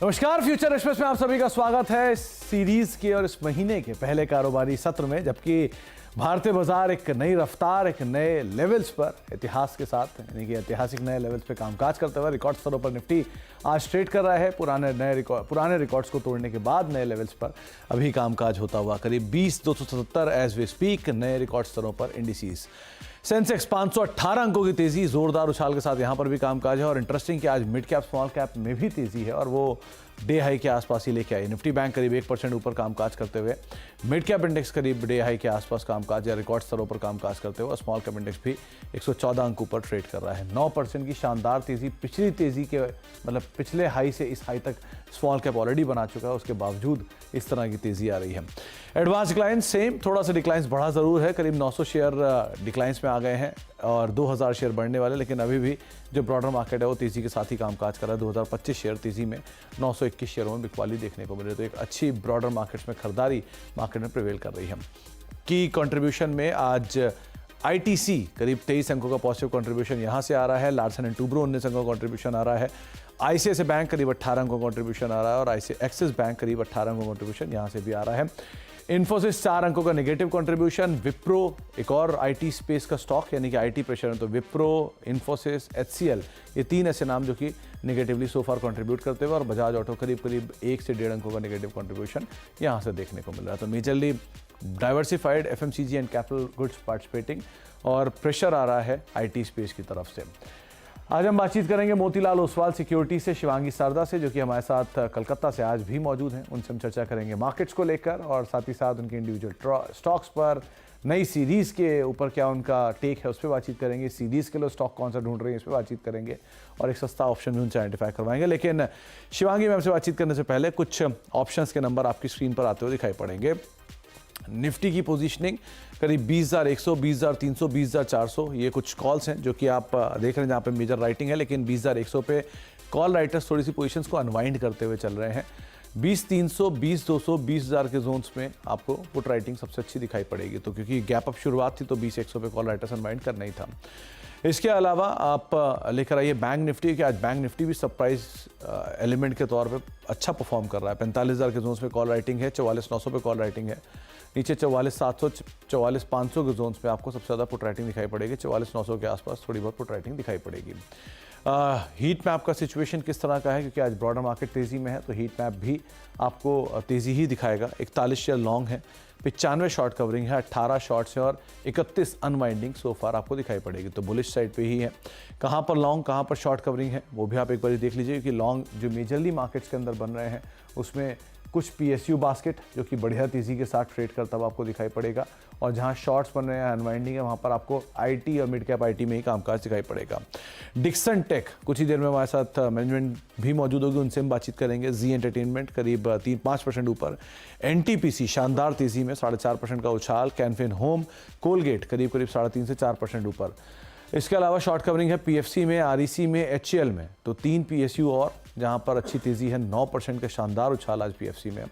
नमस्कार, future express में आप सभी का स्वागत है इस सीरीज के और इस महीने के पहले कारोबारी सत्र में, जबकि भारतीय बाजार एक नई रफ्तार, एक नए लेवल्स पर इतिहास के साथ, यानी कि ऐतिहासिक नए लेवल्स पे कामकाज करते हुए रिकॉर्ड स्तरों पर निफ्टी आज ट्रेड कर रहा है। पुराने रिकॉर्ड्स को तोड़ने के बाद नए लेवल्स पर अभी कामकाज होता हुआ करीब 20,277 एज वी स्पीक नए रिकॉर्ड स्तरों पर इंडिसेस। सेंसेक्स 518 अंकों की तेजी, जोरदार उछाल के साथ यहां पर भी कामकाज है। और इंटरेस्टिंग कि आज मिड कैप स्मॉल कैप में भी तेजी है और वो डे हाई के आसपास ही लेके आई। निफ्टी बैंक करीब 1% ऊपर कामकाज करते हुए, मिड कैप इंडेक्स करीब डे हाई के आसपास कामकाज या रिकॉर्ड स्तरों पर कामकाज करते हुए, स्मॉल कैप इंडेक्स भी 114 अंक ऊपर ट्रेड कर रहा है। 9% की शानदार तेजी, पिछली तेजी के मतलब पिछले हाई से इस हाई तक स्मॉल कैप ऑलरेडी बना चुका है, उसके बावजूद इस तरह की तेजी आ रही है। एडवांस डिक्लाइन सेम, थोड़ा सा डिक्लाइंस बढ़ा जरूर है, करीब 900 शेयर डिक्लाइंस में आ गए हैं और 2000 शेयर बढ़ने वाले, लेकिन अभी भी जो ब्रॉडर मार्केट है वो तेजी के साथ ही कामकाज कर रहा है। 2025 शेयर तेजी में 921 शेयरों में बिकवाली देखने को मिल रही है। तो एक अच्छी ब्रॉडर मार्केट्स में खरीदारी मार्केट में प्रिवेल कर रही है। की कंट्रीब्यूशन में आज आईटीसी करीब 23 अंकों का पॉजिटिव कंट्रीब्यूशन यहां से आ रहा है। लार्सन एंड टूब्रो 19 अंकों का कंट्रीब्यूशन आ रहा है। आईसीआईसीआई बैंक करीब 18 अंकों का कंट्रीब्यूशन आ रहा है और एक्सिस बैंक करीब 18 अंकों का कंट्रीब्यूशन यहां से भी आ रहा है। इन्फोसिस 4 अंकों का नेगेटिव कंट्रीब्यूशन। विप्रो एक और आईटी स्पेस का स्टॉक, यानी कि आईटी प्रेशर है, तो विप्रो, इन्फोसिस, एचसीएल, ये 3 ऐसे नाम जो कि नेगेटिवली सो फार कंट्रीब्यूट करते हुए, और बजाज ऑटो करीब 1 से 1.5 अंकों का नेगेटिव कंट्रीब्यूशन यहां से देखने को मिल रहा है। तो majorly diversified FMCG and capital goods participating और प्रेशर आ रहा है आईटी स्पेस की तरफ से। आज हम बातचीत करेंगे मोतीलाल ओसवाल सिक्योरिटी से शिवांगी सरदा से, जो कि हमारे साथ कलकत्ता से आज भी मौजूद हैं। उनसे हम चर्चा करेंगे मार्केट्स को लेकर और साथ ही साथ उनके इंडिविजुअल स्टॉक्स पर, नई सीरीज़ के ऊपर क्या उनका टेक है उस पर बातचीत करेंगे। सीरीज़ के लिए स्टॉक कौन सा ढूंढ रहे हैं इस पर बातचीत करेंगे और एक सस्ता ऑप्शन भी उनसे आइडेंटिफाई करवाएंगे। लेकिन शिवांगी मैम से बातचीत करने से पहले कुछ ऑप्शंस के नंबर आपकी स्क्रीन पर आते हुए दिखाई पड़ेंगे। निफ्टी की पोजीशनिंग करीब 20,100, 20,300, 20,400, ये कुछ कॉल्स हैं जो कि आप देख रहे हैं जहाँ पे मेजर राइटिंग है, लेकिन 20,100 पे कॉल राइटर्स थोड़ी सी पोजीशंस को अनवाइंड करते हुए चल रहे हैं। 20,300, 20,200, 20,000 के जोन्स में आपको पुट राइटिंग सबसे अच्छी दिखाई पड़ेगी। तो क्योंकि गैप अप शुरुआत थी तो 20,100 पे कॉल राइटर्स अनवाइंड करना ही था। इसके अलावा आप लेकर आइए बैंक निफ्टी, कि आज बैंक निफ्टी भी सरप्राइज एलिमेंट के तौर पे अच्छा परफॉर्म कर रहा है। 45,000 के जोन्स पे कॉल राइटिंग है, 44,900 पे कॉल राइटिंग है। नीचे 44,700, 44,500 के जोन्स पे आपको सबसे ज़्यादा पुट राइटिंग दिखाई पड़ेगी। 44,900 के आसपास थोड़ी बहुत पुट राइटिंग दिखाई पड़ेगी। हीट मैप का सिचुएशन किस तरह का है, क्योंकि आज ब्रॉडर मार्केट तेज़ी में है तो हीट मैप भी आपको तेज़ी ही दिखाएगा। 41 शेयर लॉन्ग है, 95 शॉर्ट कवरिंग है, 18 शॉर्ट्स है और 31 अनवाइंडिंग सो फार आपको दिखाई पड़ेगी। तो बुलिश साइड पे ही है। कहाँ पर लॉन्ग, कहाँ पर शॉर्ट कवरिंग है वो भी आप एक बार देख लीजिए, क्योंकि लॉन्ग जो मेजरली मार्केट्स के अंदर बन रहे हैं उसमें कुछ पीएसयू बास्केट जो कि बढ़िया तेज़ी के साथ ट्रेड करता हुआ आपको दिखाई पड़ेगा, और जहां शॉर्ट्स बन रहे हैं, अनवाइंडिंग है, वहां पर आपको आईटी और मिड कैप आईटी में ही कामकाज दिखाई पड़ेगा। डिक्सन टेक कुछ ही देर में हमारे साथ मैनेजमेंट भी मौजूद होगी, उनसे हम बातचीत करेंगे। जी एंटरटेनमेंट करीब 3-5% ऊपर। एनटीपीसी शानदार तेज़ी में 4.5% का उछाल। कैनफिन होम, कोलगेट करीब 3.5 से 4% ऊपर। इसके अलावा शॉर्ट कवरिंग है पीएफसी में, आरईसी में, एचएल में, तो 3 पीएसयू और जहां पर अच्छी तेजी है। 9% के शानदार उछाल आज पीएफसी में।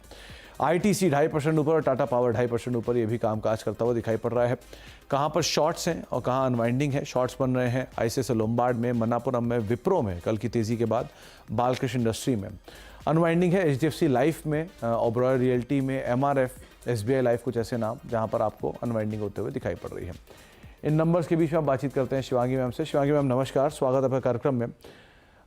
आईटीसी 2.5% ऊपर और टाटा पावर 2.5% ऊपर, ये भी कामकाज करता हुआ दिखाई पड़ रहा है। कहां पर शॉर्ट्स हैं और कहां अनवाइंडिंग है, शॉर्ट्स बन रहे हैं आईसीआईसीआई लोम्बार्ड में, मन्नापुरम में, विप्रो में कल की तेजी के बाद, बालकृष्ण इंडस्ट्री में। अनवाइंडिंग है एचडीएफसी लाइफ में, ओबरॉय रियल्टी में, एमआरएफ, एसबीआई लाइफ, कुछ ऐसे नाम जहां पर आपको अनवाइंडिंग होते हुए दिखाई पड़ रही है। इन नंबर्स के बीच में आप बातचीत करते हैं शिवांगी मैम से। शिवांगी मैम नमस्कार, स्वागत है आपका कार्यक्रम में।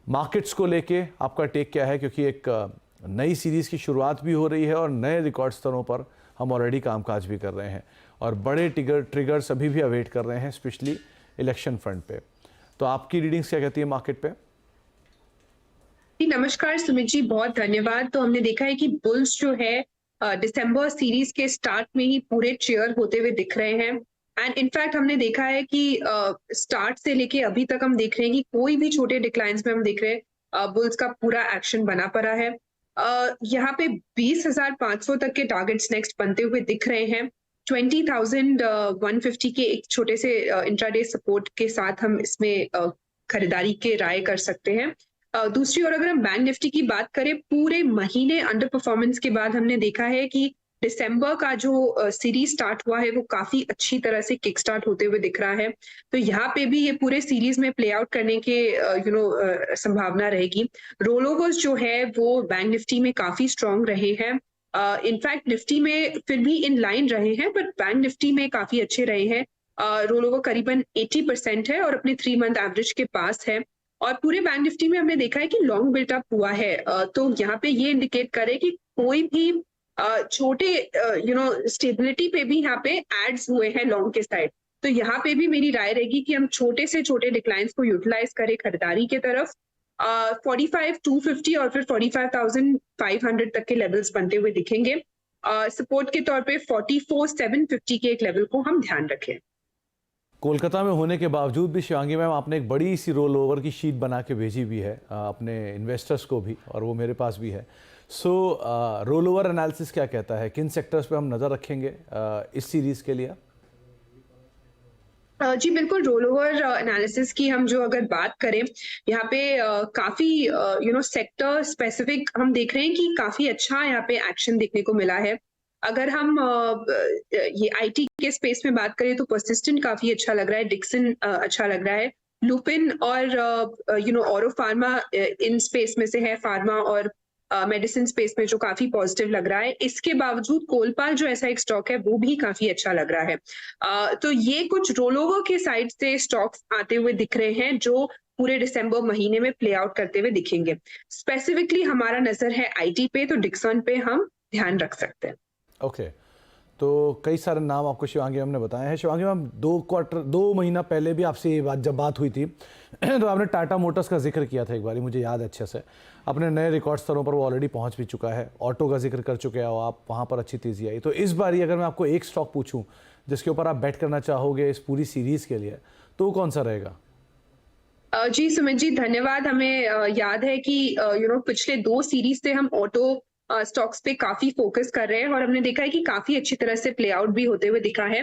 मार्केट्स को लेके आपका टेक क्या है, क्योंकि एक नई सीरीज़ की शुरुआत भी हो रही है और नए रिकॉर्ड स्तरों पर हम ऑलरेडी कामकाज भी कर रहे हैं और बड़े ट्रिगर्स अभी भी अवेट कर रहे हैं, स्पेशली इलेक्शन फ्रंट पे। तो आपकी रीडिंग्स क्या कहती है मार्केट पे? नमस्कार सुमित जी, बहुत धन्यवाद। तो हमने देखा है कि बुल्स जो है दिसंबर सीरीज के स्टार्ट में ही पूरे चेयर होते हुए दिख रहे हैं। एंड इनफैक्ट हमने देखा है कि स्टार्ट से लेके अभी तक हम देख रहे हैं कि कोई भी छोटे डिक्लाइंस में हम देख रहे हैं बुल्स का पूरा एक्शन बना पड़ा है। यहाँ पे 20,500 तक के टारगेट्स नेक्स्ट बनते हुए दिख रहे हैं। 20,150 के एक छोटे से इंट्राडे सपोर्ट के साथ हम इसमें खरीदारी के राय कर सकते हैं। दूसरी ओर अगर हम बैंक निफ्टी की बात करें, पूरे महीने अंडर परफॉर्मेंस के बाद हमने देखा है कि दिसंबर का जो सीरीज स्टार्ट हुआ है वो काफी अच्छी तरह से किक स्टार्ट होते हुए दिख रहा है। तो यहाँ पे भी ये पूरे सीरीज में प्ले आउट करने के संभावना रहेगी। रोल ओवर्स जो है वो बैंक निफ्टी में काफी स्ट्रांग रहे हैं। इनफैक्ट निफ्टी में फिर भी इन लाइन रहे हैं, बट बैंक निफ्टी में काफी अच्छे रहे हैं। रोल ओवर करीबन 80% है और अपने 3 मंथ एवरेज के पास है। और पूरे बैंक निफ्टी में हमने देखा है कि लॉन्ग बिल्टअप हुआ है। तो यहाँ पे ये इंडिकेट करे कि कोई भी छोटे स्टेबिलिटी पे भी यहाँ पे एड्स हुए हैं लॉन्ग के साइड। तो यहाँ पे भी मेरी राय रहेगी कि हम छोटे से छोटे डिक्लाइंस को यूटिलाइज करें खरीदारी के तरफ। 45,250 और फिर 45,500 तक के लेवल्स बनते हुए दिखेंगे। सपोर्ट के तौर पे 44,750 के एक लेवल को हम ध्यान रखें। कोलकाता में होने के बावजूद भी शिवांगी मैम आपने एक बड़ी सी रोल ओवर की शीट बना के भेजी भी है अपने इन्वेस्टर्स को भी, और वो मेरे पास भी है। सो रोल ओवर एनालिसिस क्या कहता है, किन सेक्टर्स पे हम नज़र रखेंगे इस सीरीज़ के लिए? जी बिल्कुल, रोल ओवर एनालिसिस की हम जो अगर बात करें, यहाँ पे काफी सेक्टर स्पेसिफिक हम देख रहे हैं कि काफी अच्छा यहाँ पे एक्शन देखने को मिला है। अगर हम ये आईटी के स्पेस में बात करें तो परसिस्टेंट काफी अच्छा लग रहा है, डिक्सन अच्छा लग रहा है, लुपिन और ऑरो फार्मा इन स्पेस में से है, फार्मा और मेडिसिन स्पेस में जो काफी पॉजिटिव लग रहा है। इसके बावजूद कोलपाल जो ऐसा एक स्टॉक है वो भी काफी अच्छा लग रहा है। तो ये कुछ रोल ओवर के साइड से स्टॉक्स आते हुए दिख रहे हैं जो पूरे दिसंबर महीने में प्ले आउट करते हुए दिखेंगे। स्पेसिफिकली हमारा नजर है आईटी पे, तो डिक्सन पे हम ध्यान रख सकते हैं। ओके, तो कई सारे नाम आपको शिवांगी मैम ने बताए हैं। शिवांगी मैम 2 महीना पहले भी आपसे ये जब बात हुई थी तो आपने टाटा मोटर्स का जिक्र किया था एक बार, मुझे याद है अच्छे से। अपने नए रिकॉर्ड स्तरों पर वो ऑलरेडी पहुंच भी चुका है। ऑटो का जिक्र कर चुके हो आप, वहाँ पर अच्छी तेज़ी आई। तो इस बार अगर मैं आपको एक स्टॉक पूछूं जिसके ऊपर आप बैट करना चाहोगे इस पूरी सीरीज़ के लिए, तो कौन सा रहेगा? जी सुमित जी, धन्यवाद। हमें याद है कि पिछले 2 सीरीज से हम ऑटो स्टॉक्स पे काफी फोकस कर रहे हैं और हमने देखा है कि काफी अच्छी तरह से प्ले आउट भी होते हुए दिखा है।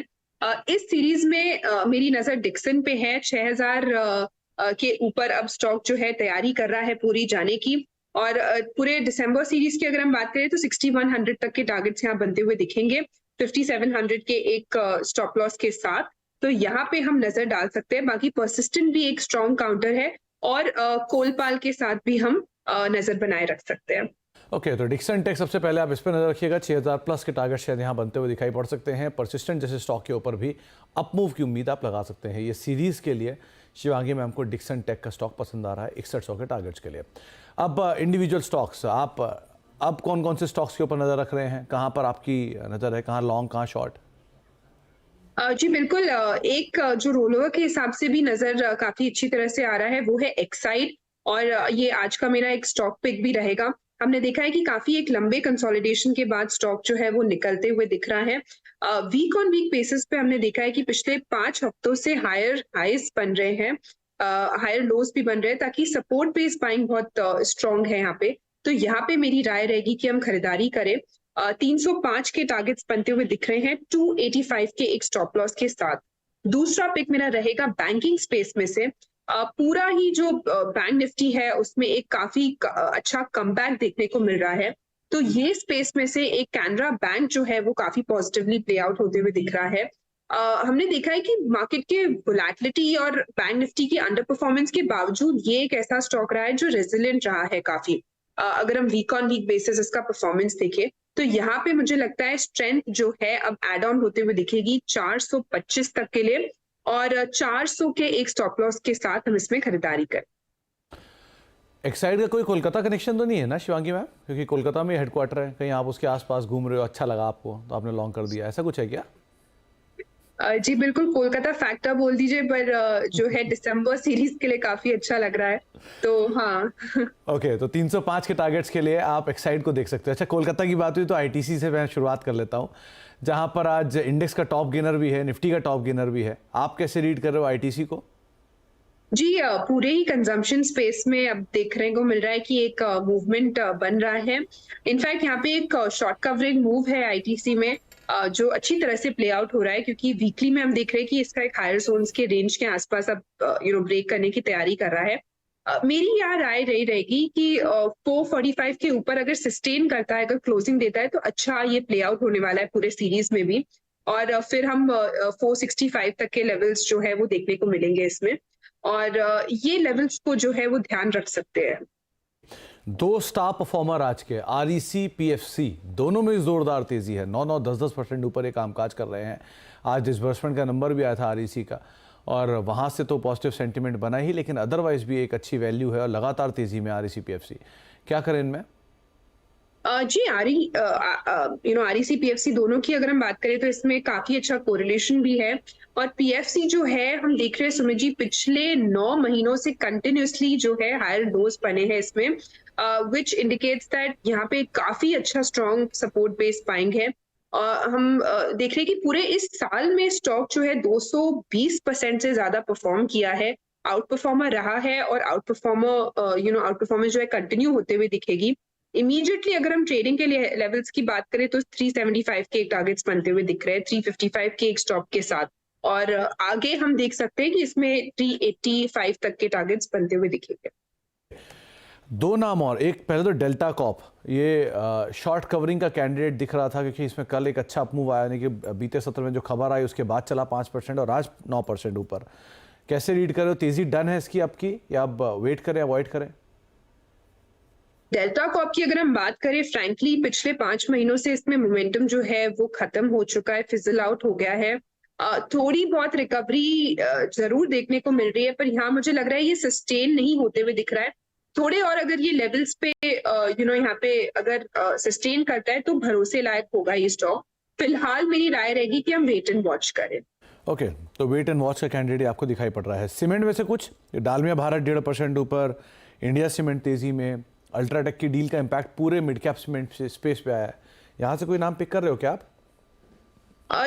इस सीरीज में मेरी नजर डिक्सन पे है। 6,000 के ऊपर अब स्टॉक जो है तैयारी कर रहा है पूरी जाने की। और पूरे दिसंबर सीरीज की अगर हम बात करें तो 6100 तक के टारगेट्स यहाँ बनते हुए दिखेंगे, 5700 के एक स्टॉप लॉस के साथ। तो यहाँ पे हम नजर डाल सकते हैं। बाकी परसिस्टेंट भी एक स्ट्रॉन्ग काउंटर है और कोलपाल के साथ भी हम नजर बनाए रख सकते हैं। ओके, तो डिक्सन टेक सबसे पहले आप इस पर नजर रखिएगा। 6,000 प्लस के टारगेट शायद यहाँ बनते हुए दिखाई पड़ सकते हैं। परसिस्टेंट जैसे स्टॉक के ऊपर भी अपमूव की उम्मीद आप लगा सकते हैं। ये सीरीज के लिए शिवांगी मैम को डिक्सन टेक का स्टॉक पसंद आ रहा है 6100 के टारगेट्स के लिए। अब इंडिविजुअल स्टॉक्स, आप अब कौन कौन से स्टॉक्स के ऊपर नजर रख रहे हैं? कहाँ पर आपकी नजर है, कहाँ लॉन्ग कहाँ शॉर्ट? जी बिल्कुल, एक जो रोल ओवर के हिसाब से भी नजर काफी अच्छी तरह से आ रहा है वो है एक्साइड, और ये आज का मेरा एक स्टॉक पिक भी रहेगा। हमने देखा है कि काफी एक लंबे कंसोलिडेशन के बाद स्टॉक जो है वो निकलते हुए दिख रहा है। वीक ऑन वीक बेसिस पे हमने देखा है कि पिछले 5 हफ्तों से हायर हाइज बन रहे हैं, हायर लोज भी बन रहे हैं, ताकि सपोर्ट बेस्ड बाइंग बहुत स्ट्रॉन्ग है यहाँ पे। तो यहाँ पे मेरी राय रहेगी कि हम खरीदारी करें। 305 के टारगेट्स बनते हुए दिख रहे हैं, 285 के एक स्टॉप लॉस के साथ। दूसरा पिक मेरा रहेगा बैंकिंग स्पेस में से। पूरा ही जो बैंक निफ्टी है उसमें एक काफी अच्छा कमबैक देखने को मिल रहा है। तो ये स्पेस में से एक कैनरा बैंक जो है वो काफी पॉजिटिवली प्ले आउट होते हुए दिख रहा है। हमने देखा है कि मार्केट के वोलैटिलिटी और बैंक निफ्टी की अंडर परफॉर्मेंस के बावजूद ये एक ऐसा स्टॉक रहा है जो रेजिलिएंट रहा है काफी। अगर हम वीक ऑन वीक बेसिस इसका परफॉर्मेंस देखें तो यहाँ पे मुझे लगता है स्ट्रेंथ जो है अब एड ऑन होते हुए दिखेगी 425 तक के लिए, और 400 के एक स्टॉप लॉस के साथ हम इसमें खरीदारी करें। एक्साइड का कोई कोलकाता कनेक्शन तो नहीं है ना शिवांगी मैम? क्योंकि कोलकाता में हेडक्वार्टर है, कहीं आप उसके आसपास घूम रहे हो, अच्छा लगा आपको तो आपने लॉन्ग कर दिया, ऐसा कुछ है क्या? जी बिल्कुल, कोलकाता फैक्टर बोल दीजिए, पर जो है दिसंबर सीरीज के लिए काफी अच्छा लग रहा है, तो हाँ। ओके, तो 305 के टारगेट्स के लिए आप एक्साइड को देख सकते हो। अच्छा, कोलकाता की बात हुई तो आईटीसी से मैं शुरुआत कर लेता हूँ, जहां पर आज इंडेक्स का टॉप गेनर भी है, निफ्टी का टॉप गेनर भी है। आप कैसे रीड कर रहे हो आईटीसी को? जी, पूरे ही कंजम्पशन स्पेस में अब देखने को मिल रहा है कि एक मूवमेंट बन रहा है। इनफैक्ट यहाँ पे एक शॉर्ट कवरिंग मूव है आईटीसी में, जो अच्छी तरह से प्ले आउट हो रहा है, क्योंकि वीकली में हम देख रहे हैं कि इसका एक हायर जोन्स के रेंज के आसपास अब ब्रेक करने की तैयारी कर रहा है। मेरी यहाँ राय रही रहेगी कि 445 के ऊपर अगर सस्टेन करता है, अगर क्लोजिंग देता है तो अच्छा ये प्ले आउट होने वाला है पूरे सीरीज में भी। और फिर हम 465 तक के लेवल्स जो है वो देखने को मिलेंगे इसमें। और ये लेवल्स को जो है वो ध्यान रख सकते हैं। दो स्टार परफॉर्मर आज के आरईसी पीएफसी दोनों में जोरदार तेजी है। 9-9 10-10% ऊपर ये कामकाज कर रहे हैं। आज डिसबर्समेंट का नंबर भी आया था आरईसी का और वहां से तो पॉजिटिव सेंटीमेंट बना ही, लेकिन अदरवाइज भी एक अच्छी वैल्यू है और लगातार तेजी में आरईसी पीएफसी। क्या करें इनमें? जी आरईसी पीएफसी दोनों की अगर हम बात करें तो इसमें काफी अच्छा कोरिलेशन भी है। और पीएफसी जो है हम देख रहे हैं सुमित जी, पिछले 9 महीनों से कंटिन्यूअसली जो है हायर डोज बने हैं इसमें, विच इंडिकेट्स दैट यहाँ पे काफी अच्छा स्ट्रॉन्ग सपोर्ट बेस बाइंग है। हम देख रहे हैं कि पूरे इस साल में स्टॉक जो है 220% से ज्यादा परफॉर्म किया है, आउट परफॉर्मर रहा है। और आउट परफॉर्मर जो है कंटिन्यू होते हुए दिखेगी। इमीडिएटली अगर हम ट्रेडिंग के लिए लेवल्स की बात करें तो 375 के एक टारगेट्स बनते हुए दिख रहे हैं, 355 के एक स्टॉप के साथ। और आगे हम देख सकते हैं कि इसमें 385 तक के टारगेट्स बनते हुए दिखेंगे। दो नाम और, एक पहले तो डेल्टा कॉप, ये शॉर्ट कवरिंग का कैंडिडेट दिख रहा था क्योंकि इसमें कल एक अच्छा अपमूव आया, यानी कि बीते सत्र में जो खबर आई उसके बाद चला 5% और आज 9% ऊपर। कैसे रीड करें? तेजी डन है इसकी आपकी, या अब वेट करें, अवॉइड करें? डेल्टा कॉप की अगर हम बात करें, फ्रैंकली पिछले 5 महीनों से इसमें मोमेंटम जो है वो खत्म हो चुका है, फिजल आउट हो गया है। थोड़ी बहुत रिकवरी जरूर देखने को मिल रही है, पर यहाँ मुझे लग रहा है ये सस्टेन नहीं होते हुए दिख रहा है। थोड़े और अगर ये लेवल्स पे यहाँ पे अगर सस्टेन करता है तो भरोसे लायक होगा ये स्टॉक। फिलहाल मेरी राय रहेगी कि हम वेट एंड वॉच करें। ओके, तो वेट एंड वॉच का कैंडिडेट आपको दिखाई पड़ रहा है। सीमेंट में से कुछ, डालमिया भारत 1.5% ऊपर, इंडिया सीमेंट तेजी में, अल्ट्राटेक की डील का इम्पैक्ट पूरे मिड कैप सीमेंट स्पेस पे आया है। यहाँ से कोई नाम पिक कर रहे हो क्या आप?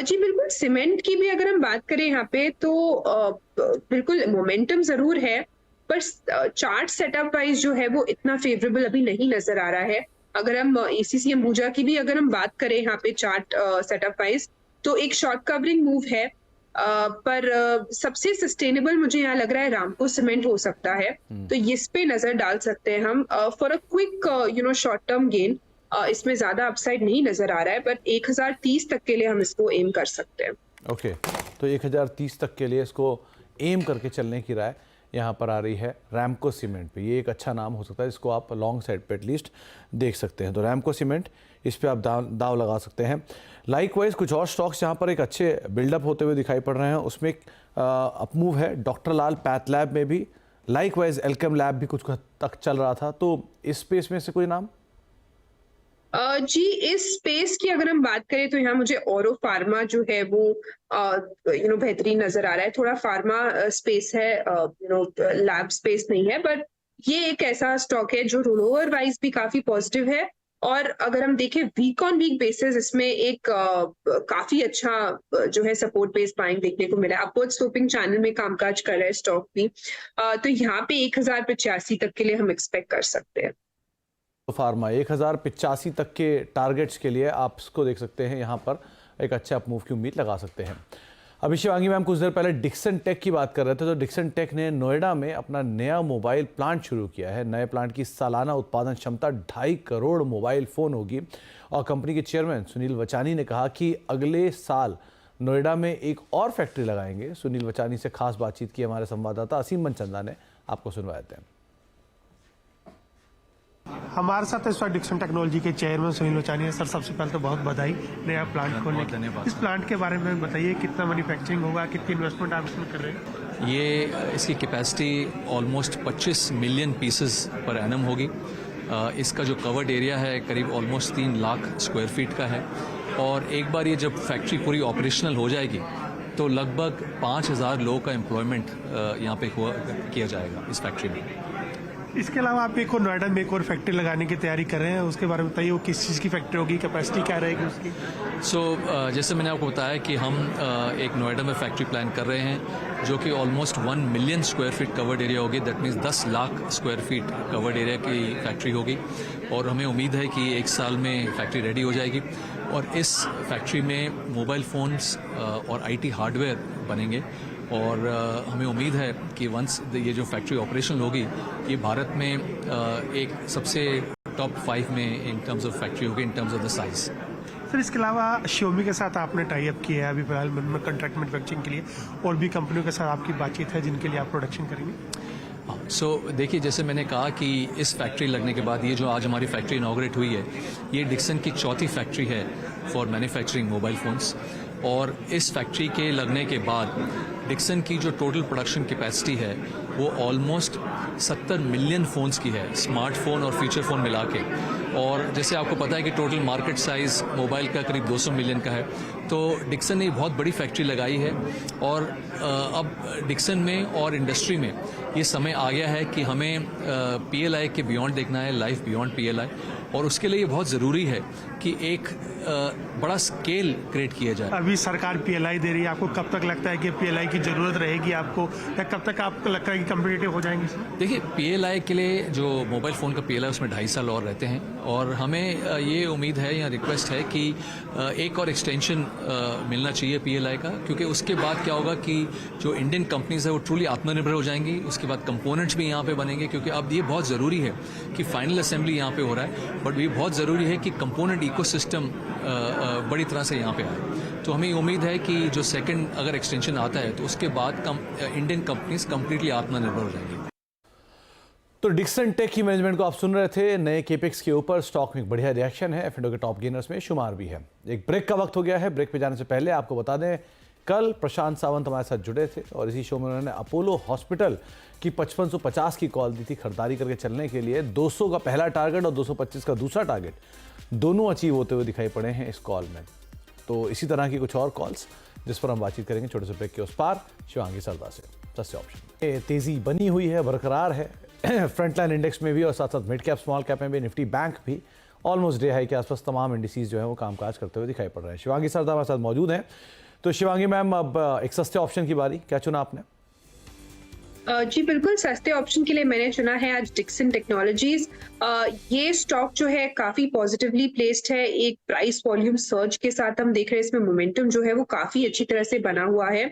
जी बिल्कुल, सीमेंट की भी अगर हम बात करें यहाँ पे तो बिल्कुल मोमेंटम जरूर है, पर चार्ट सेटअप वाइज जो है वो इतना फेवरेबल अभी नहीं नजर आ रहा है। अगर हम एसीसी अंबुजा की भी अगर हम बात करें यहाँ पे चार्ट सेटअप वाइज, तो एक शॉर्ट कवरिंग मूव है। पर सबसे सस्टेनेबल मुझे यहाँ लग रहा है रामको सीमेंट हो सकता है, तो इस पे नजर डाल सकते हैं हम for a quick short term gain. इसमें ज्यादा अपसाइड नहीं नजर आ रहा है, पर 1030 तक के लिए हम इसको एम कर सकते हैं। ओके, तो 1030 तक के लिए इसको एम करके चलने की राय यहाँ पर आ रही है रैमको सीमेंट पे। ये एक अच्छा नाम हो सकता है, इसको आप लॉन्ग साइड पे एटलीस्ट देख सकते हैं। तो रैमको सीमेंट, इस पे आप दाव लगा सकते हैं। लाइकवाइज कुछ और स्टॉक्स यहाँ पर एक अच्छे बिल्डअप होते हुए दिखाई पड़ रहे हैं। उसमें एक अपमूव है डॉक्टर लाल पैथ लैब में भी, लाइकवाइज एल्केम लैब भी कुछ हद तक चल रहा था। तो इस स्पेस में से कोई नाम? जी इस स्पेस की अगर हम बात करें तो यहाँ मुझे औरो फार्मा जो है वो बेहतरीन नजर आ रहा है। थोड़ा फार्मा स्पेस है, लैब स्पेस नहीं है, बट ये एक ऐसा स्टॉक है जो रोलओवर वाइज भी काफी पॉजिटिव है। और अगर हम देखें वीक ऑन वीक बेसिस, इसमें एक काफी अच्छा जो है सपोर्ट बेस बाइंग देखने को मिला है। अपवर्ड स्लोपिंग चैनल में कामकाज कर रहा है स्टॉक भी। तो यहाँ पे 1085 तक के लिए हम एक्सपेक्ट कर सकते हैं। फार्मा 1085 तक के टारगेट्स के लिए आप इसको देख सकते हैं, यहाँ पर एक अच्छा अपमूव की उम्मीद लगा सकते हैं। अभी शिवांगी मैम कुछ देर पहले डिक्सन टेक की बात कर रहे थे, तो डिक्सन टेक ने नोएडा में अपना नया मोबाइल प्लांट शुरू किया है। नए प्लांट की सालाना उत्पादन क्षमता 2.5 करोड़ मोबाइल फ़ोन होगी। और कंपनी के चेयरमैन सुनील वचानी ने कहा कि अगले साल नोएडा में एक और फैक्ट्री लगाएंगे। सुनील वचानी से खास बातचीत की हमारे संवाददाता असीम मनचंदा ने, आपको सुनवाया देते हैं। हमारे साथ इस वक्त डिक्सन टेक्नोलॉजी के चेयरमैन सुनील वचानी है। सर, सबसे पहले तो बहुत बधाई नया प्लांट खोलने के लिए। इस प्लांट के बारे में बताइए, कितना मैन्युफैक्चरिंग होगा, कितनी इन्वेस्टमेंट आप इसमें कर रहे हैं? ये इसकी capacity almost 25 million pieces per annum होगी। इसका जो कवर्ड एरिया है करीब ऑलमोस्ट 3 लाख स्क्वायर फीट का है। और एक बार ये जब फैक्ट्री पूरी ऑपरेशनल हो जाएगी तो लगभग 5000 लोगों का एम्प्लॉयमेंट यहाँ पे किया जाएगा इस फैक्ट्री में। इसके अलावा आप एक और नोएडा में एक और फैक्ट्री लगाने की तैयारी कर रहे हैं, उसके बारे में बताइए। वो किस चीज़ की फैक्ट्री होगी, कैपेसिटी क्या रहेगी उसकी? जैसे मैंने आपको बताया कि हम एक नोएडा में फैक्ट्री प्लान कर रहे हैं जो कि almost 1 million square feet covered area होगी। That means 10 lakh square feet covered area की फैक्ट्री होगी। और हमें उम्मीद है कि 1 साल में फैक्ट्री रेडी हो जाएगी। और इस फैक्ट्री में मोबाइल फ़ोन्स और IT हार्डवेयर बनेंगे। और हमें उम्मीद है कि वंस ये जो फैक्ट्री ऑपरेशनल होगी ये भारत में एक सबसे टॉप 5 में इन टर्म्स ऑफ फैक्ट्री होगी, in terms of the size. Sir इसके अलावा Xiaomi के साथ आपने टाई अप किया है अभी फिलहाल में कॉन्ट्रैक्ट मैन्युफैक्चरिंग के लिए, और भी कंपनियों के साथ आपकी बातचीत है जिनके लिए आप प्रोडक्शन करेंगे? सो देखिए, जैसे मैंने कहा कि इस फैक्ट्री लगने के बाद ये जो आज हमारी फैक्ट्री इनॉग्रेट हुई है ये डिक्सन की चौथी फैक्ट्री है फॉर मैन्युफैक्चरिंग मोबाइल फ़ोन्स, और इस फैक्ट्री के लगने के बाद डिक्सन की जो टोटल प्रोडक्शन कैपेसिटी है वो ऑलमोस्ट 70 मिलियन फ़ोन्स की है, स्मार्टफोन और फीचर फ़ोन मिला के। और जैसे आपको पता है कि टोटल मार्केट साइज़ मोबाइल का करीब 200 मिलियन का है, तो डिक्सन ने बहुत बड़ी फैक्ट्री लगाई है। और अब डिक्सन में और इंडस्ट्री में ये समय आ गया है कि हमें PLI के बियॉन्ड देखना है, लाइफ बियॉन्ड PLI, और उसके लिए ये बहुत ज़रूरी है कि एक बड़ा स्केल क्रिएट किया जाए। अभी सरकार PLI दे रही है, आपको कब तक लगता है कि PLI की ज़रूरत रहेगी आपको, या कब तक आपको लगता है कि कम्पिटिटिव हो जाएंगे? देखिए, PLI के लिए जो मोबाइल फ़ोन का PLI उसमें 2.5 साल और रहते हैं, और हमें ये उम्मीद है या रिक्वेस्ट है कि एक और एक्सटेंशन मिलना चाहिए PLI का, क्योंकि उसके बाद क्या होगा कि जो इंडियन कंपनीज है वो ट्रूली आत्मनिर्भर हो जाएंगी। उसके बाद कंपोनेंट्स भी यहाँ पे बनेंगे, क्योंकि अब ये बहुत ज़रूरी है कि फाइनल असेंबली यहाँ पे हो रहा है, बट ये बहुत ज़रूरी है कि कंपोनेंट इकोसिस्टम बड़ी तरह से यहाँ पे आए। तो हमें उम्मीद है कि जो सेकंड अगर एक्सटेंशन आता है तो उसके बाद इंडियन कंपनीज कंप्लीटली आत्मनिर्भर हो जाएंगी। तो डिक्सन टेक की मैनेजमेंट को आप सुन रहे थे। नए केपेक्स के ऊपर स्टॉक में एक बढ़िया रिएक्शन है, F&O के टॉप गेनर्स में शुमार भी है। एक ब्रेक का वक्त हो गया है। ब्रेक पे जाने से पहले आपको बता दें, कल प्रशांत सावंत हमारे साथ जुड़े थे और इसी शो में उन्होंने अपोलो हॉस्पिटल की 5550 की कॉल दी थी खरीदारी करके चलने के लिए। 200 का पहला टारगेट और 225 का दूसरा टारगेट दोनों अचीव होते हुए दिखाई पड़े हैं इस कॉल में। तो इसी तरह की कुछ और कॉल्स जिस पर हम बातचीत करेंगे छोटे से ब्रेक के उस पार शिवांगी सरदा से। सस्ते ऑप्शन तेजी बनी हुई है, बरकरार है फ्रंटलाइन इंडेक्स में भी, और साथ साथ मिड कैप स्मॉल कैप में भी। निफ्टी बैंक भी ऑलमोस्ट डे हाई के आसपास तमाम इंडिसेस जो है वो कामकाज करते हुए दिखाई पड़ रहे हैं। शिवांगी सरदा हमारे साथ मौजूद हैं। तो शिवांगी मैम, अब एक सस्ते ऑप्शन की बारी, क्या चुना आपने? जी बिल्कुल, सस्ते ऑप्शन के लिए मैंने चुना है आज डिक्सन टेक्नोलॉजीज। ये स्टॉक जो है काफी पॉजिटिवली प्लेस्ड है। एक प्राइस वॉल्यूम सर्ज के साथ हम देख रहे हैं इसमें मोमेंटम जो है वो काफी अच्छी तरह से बना हुआ है।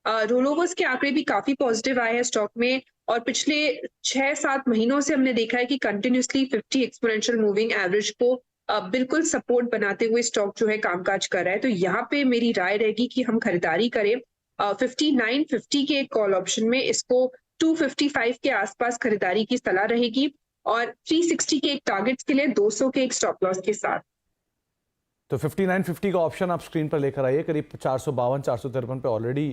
रोलओवर्स के आंकड़े भी काफी पॉजिटिव आए हैं स्टॉक में, और पिछले 6-7 महीनों से हमने देखा है कि कंटिन्यूसली 50 एक्सपोनेंशियल मूविंग एवरेज को बिल्कुल सपोर्ट बनाते हुए स्टॉक जो है कामकाज कर रहा है। तो यहाँ पे मेरी राय रहेगी कि हम खरीदारी करें 5950 के एक कॉल ऑप्शन में। इसको 255 के आसपास खरीदारी की सलाह रहेगी, और 360 के एक टारगेट्स के लिए 200 के एक स्टॉप लॉस के साथ। तो 5950 का ऑप्शन आप स्क्रीन पर लेकर आइए। करीब 452-453 पे ऑलरेडी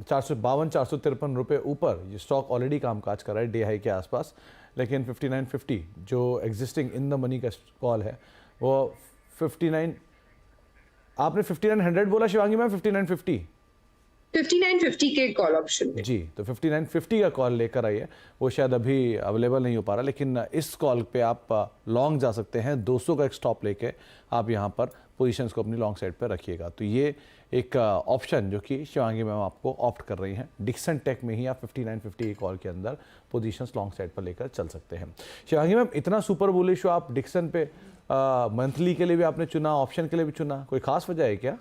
452-453 रुपये ऊपर ये स्टॉक ऑलरेडी कामकाज कर रहा है डे हाई के आसपास। लेकिन 5950 जो एग्जिस्टिंग इन द मनी का कॉल है वो 59, आपने 5900 बोला शिवांगी मैम? 5950 के कॉल ऑप्शन में जी, तो 5950 का कॉल लेकर आइए। वो शायद अभी अवेलेबल नहीं हो पा रहा, लेकिन इस कॉल पे आप लॉन्ग जा सकते हैं। 200 का एक स्टॉप लेके आप यहाँ पर पोजीशंस को अपनी लॉन्ग साइड पर रखिएगा। तो ये एक ऑप्शन जो कि शिवांगी मैम आपको ऑप्ट कर रही हैं, डिक्सन टेक में ही आप 5950 के कॉल के अंदर पोजीशंस लॉन्ग साइड पर लेकर चल सकते हैं। शिवांगी मैम, इतना सुपर बुलिश हो आप डिक्सन पे, मंथली के लिए भी आपने चुना, ऑप्शन के लिए भी चुना, कोई खास वजह है क्या?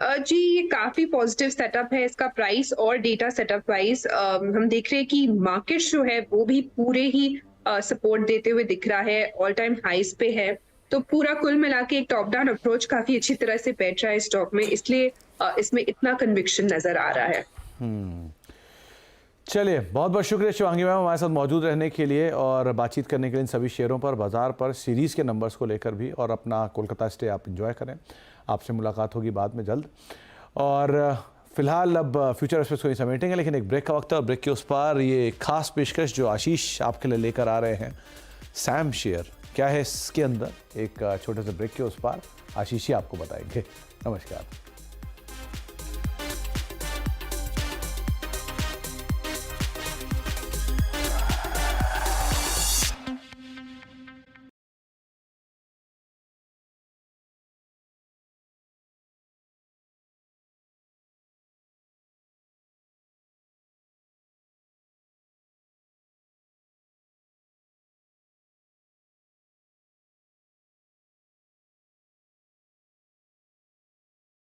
जी, ये काफी पॉजिटिव सेटअप है इसका प्राइस और डेटा सेटअप वाइज। हम देख रहे हैं कि मार्केट जो है वो भी पूरे ही सपोर्ट देते हुए दिख रहा है, ऑल टाइम हाइस पे है। तो पूरा कुल मिला के एक टॉप डाउन अप्रोच काफी अच्छी तरह से बैठ रहा है स्टॉक में, इसलिए इसमें इतना कन्विक्शन नजर आ रहा है। चलिए, बहुत बहुत शुक्रिया शिवांगी मैम हमारे साथ मौजूद रहने के लिए और बातचीत करने के लिए इन सभी शेयरों पर, बाजार पर, सीरीज़ के नंबर्स को लेकर भी। और अपना कोलकाता स्टे आप एंजॉय करें। आपसे मुलाकात होगी बाद में जल्द। और फिलहाल अब फ्यूचर एक्सप्रेस को ही समेटेंगे, लेकिन एक ब्रेक का वक्त है और ब्रेक के उस पार ये खास पेशकश जो आशीष आपके लिए लेकर आ रहे हैं, सैम शेयर क्या है इसके अंदर, एक छोटे से ब्रेक के उस पार आशीष ही आपको बताएंगे। नमस्कार।